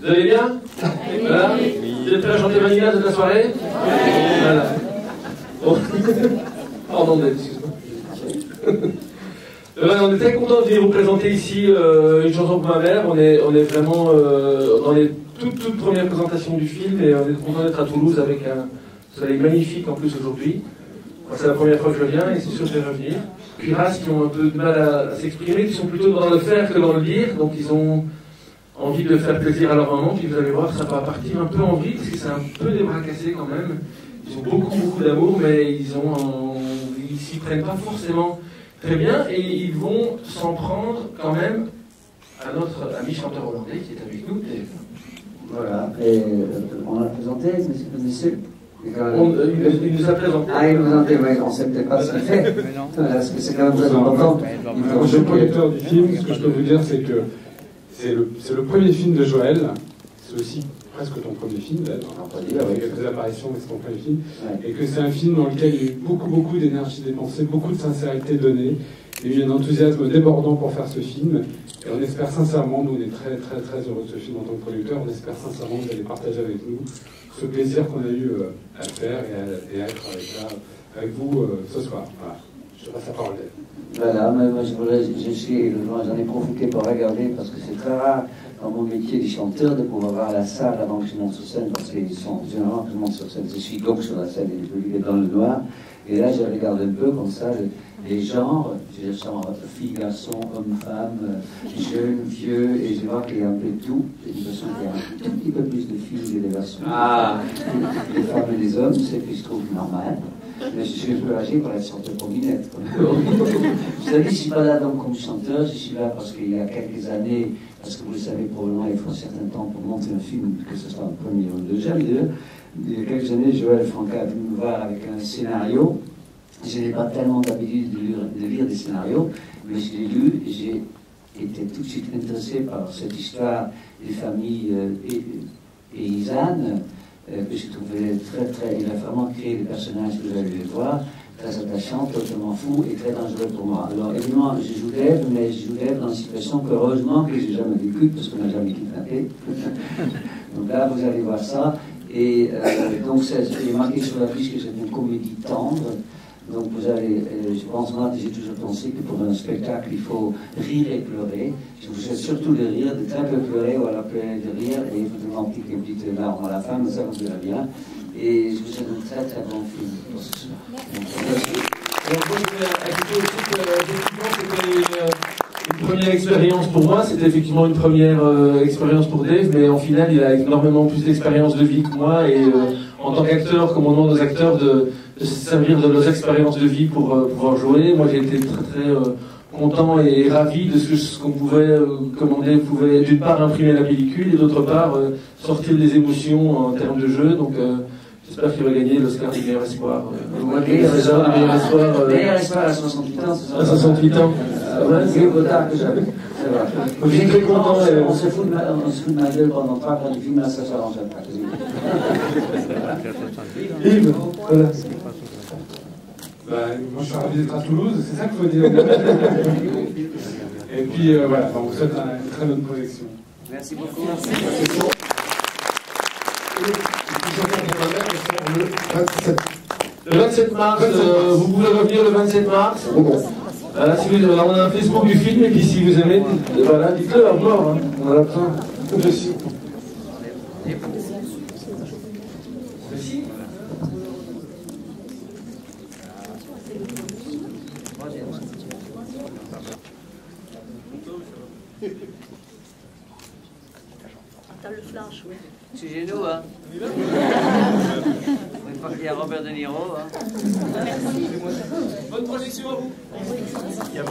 Vous allez bien? Voilà. Vous êtes prêts à chanter Vanilla toute la soirée? Voilà. Bon. Pardon, excuse-moi. On est très content de venir vous présenter ici une chanson pour ma mère. On est vraiment dans les toutes premières présentations du film et on est content d'être à Toulouse avec un soleil magnifique en plus aujourd'hui. C'est la première fois que je viens et c'est sûr que je vais revenir. Cuirasse qui ont un peu de mal à s'exprimer, qui sont plutôt dans le faire que dans le dire, donc ils ont envie de faire plaisir à leur maman, puis vous allez voir, ça va partir un peu en vrille, parce que c'est un peu des bras cassés quand même. Ils ont beaucoup d'amour, mais ils s'y prennent pas forcément très bien, et ils vont s'en prendre quand même à notre ami chanteur hollandais qui est avec nous, Dave. Voilà, et on l'a présenté, monsieur. Il nous a présenté. Ah, il nous a présenté, oui, on ne sait peut-être pas ce qu'il fait, parce que c'est quand même très important. Je suis le producteur du film, ce que je peux vous dire, c'est que c'est le premier film de Joël, c'est aussi presque ton premier film, avec quelques apparitions, mais c'est ton premier film, et que c'est un film dans lequel il y a eu beaucoup d'énergie dépensée, beaucoup de sincérité donnée, il y a eu un enthousiasme débordant pour faire ce film, et on espère sincèrement, nous on est très heureux de ce film en tant que producteur, on espère sincèrement que vous allez partager avec nous ce plaisir qu'on a eu à le faire et à être avec vous ce soir. Voilà. Je te passe la parole. Voilà, mais moi j'en ai profité pour regarder parce que c'est très rare dans mon métier de chanteur de pouvoir voir la salle avant que je monte sur scène, parce qu'ils sont généralement que je monte sur scène, je suis donc sur la scène et le public est dans le noir, et là je regarde un peu comme ça les genres, genre filles, garçons, hommes, femmes, jeunes, vieux, et je vois qu'il y a un peu de tout. J'ai l'impression qu'il y a un tout petit peu plus de filles que de garçons. Ah. Les femmes et les hommes, c'est que je trouve normal. Mais je suis un peu âgé pour être chanteur pour Minette. Vous savez, je ne suis pas là donc comme chanteur, je suis là parce qu'il y a quelques années, parce que vous le savez probablement, il faut un certain temps pour monter un film, que ce soit un premier ou un deuxième. Il y a quelques années, Joël Franca est venu me voir avec un scénario. Je n'ai pas tellement d'habitude de lire des scénarios, mais je l'ai lu et j'ai été tout de suite intéressé par cette histoire des familles paysannes, que je trouvais il a vraiment créé des personnages que vous allez les voir, très attachants, totalement fous et très dangereux pour moi. Alors évidemment, je joue Dave, mais je joue Dave dans une situation que heureusement que j'ai jamais vécue, parce qu'on n'a jamais kidnappé. Donc là, vous allez voir ça. Et donc, il est marqué sur l'affiche que c'est une comédie tendre. Donc vous allez, je pense, moi j'ai toujours pensé que pour un spectacle il faut rire et pleurer. Je vous souhaite surtout de rire, de très peu pleurer ou alors de rire et éventuellement piquer une petite larme à la fin, mais ça vous verrez bien. Et je vous souhaite un très bon film pour ce soir. Une première expérience pour moi, c'était effectivement une première expérience pour Dave, mais en final il a énormément plus d'expérience de vie que moi et en tant qu'acteur, comme on demande aux acteurs de se servir de leurs expériences de vie pour pouvoir jouer. Moi j'ai été très content et ravi de ce qu'on pouvait commander, pouvait d'une part imprimer la pellicule et d'autre part sortir des émotions en termes de jeu. Donc j'espère qu'il va gagner l'Oscar du meilleur espoir. Meilleur espoir à 68 ans, c'est ça? À 68 ans. C'est le retard que j'avais. J'étais très content. On se fout de ma gueule pendant 3 quarts du film, là ça s'arrange pas. Yves, voilà. Moi je suis ravi d'être à Toulouse, c'est ça qu'il faut dire. Et puis voilà, on vous souhaite une très bonne projection. Merci beaucoup. Le 27 mars, vous pouvez revenir le 27 mars. Voilà, si vous, on a un Facebook du film, et puis si vous aimez, voilà, dites-le à mort. Hein. On a besoin. Merci. T'as le flash, oui. C'est chez nous, hein. Une fois qu'il y a Robert De Niro, hein. Merci. Bonne projection à vous. Il y a